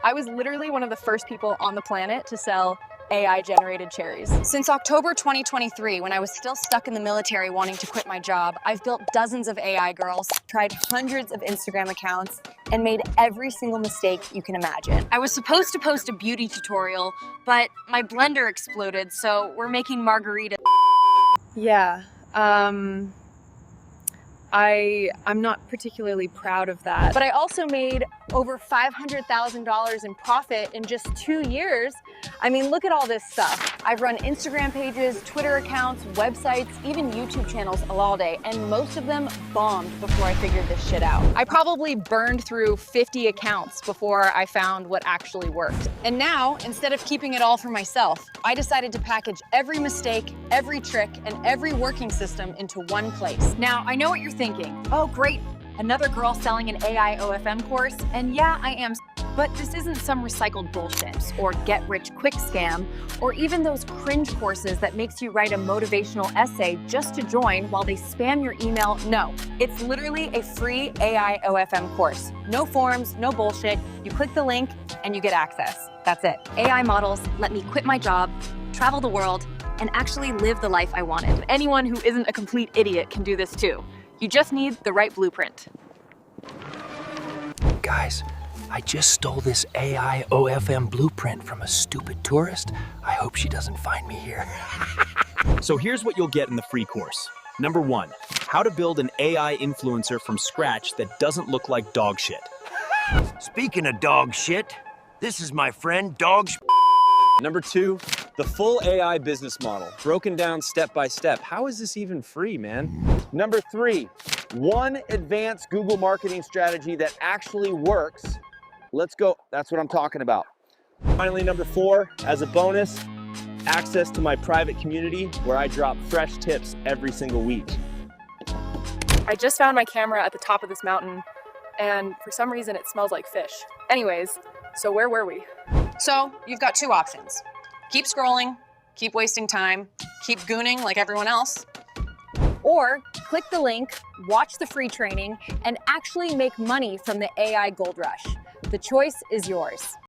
I was literally one of the first people on the planet to sell AI-generated cherries. Since October 2023, when I was still stuck in the military wanting to quit my job, I've built dozens of AI girls, tried hundreds of Instagram accounts, and made every single mistake you can imagine. I was supposed to post a beauty tutorial, but my blender exploded, so we're making margaritas. Yeah, I'm not particularly proud of that. But I also made over $500,000 in profit in just 2 years. I mean, look at all this stuff. I've run Instagram pages, Twitter accounts, websites, even YouTube channels all day, and most of them bombed before I figured this shit out. I probably burned through 50 accounts before I found what actually worked. And now, instead of keeping it all for myself, I decided to package every mistake, every trick, and every working system into one place. Now, I know what you're thinking. Oh, great, another girl selling an AI OFM course, and yeah, I am, but this isn't some recycled bullshit or get-rich-quick scam, or even those cringe courses that makes you write a motivational essay just to join while they spam your email. No, it's literally a free AI OFM course. No forms, no bullshit. You click the link and you get access. That's it. AI models let me quit my job, travel the world, and actually live the life I wanted. Anyone who isn't a complete idiot can do this too. You just need the right blueprint. Guys, I just stole this AI OFM blueprint from a stupid tourist. I hope she doesn't find me here. So here's what you'll get in the free course. Number 1, how to build an AI influencer from scratch that doesn't look like dog shit. Speaking of dog shit, this is my friend Dog. Number 2, the full AI business model, broken down step by step. How is this even free, man? Number 3, one advanced Google marketing strategy that actually works. Let's go. That's what I'm talking about. Finally, number 4, as a bonus, access to my private community where I drop fresh tips every single week. I just found my camera at the top of this mountain, and for some reason it smells like fish. Anyways, so where were we? So you've got 2 options. Keep scrolling, keep wasting time, keep gooning like everyone else. Or click the link, watch the free training, and actually make money from the AI gold rush. The choice is yours.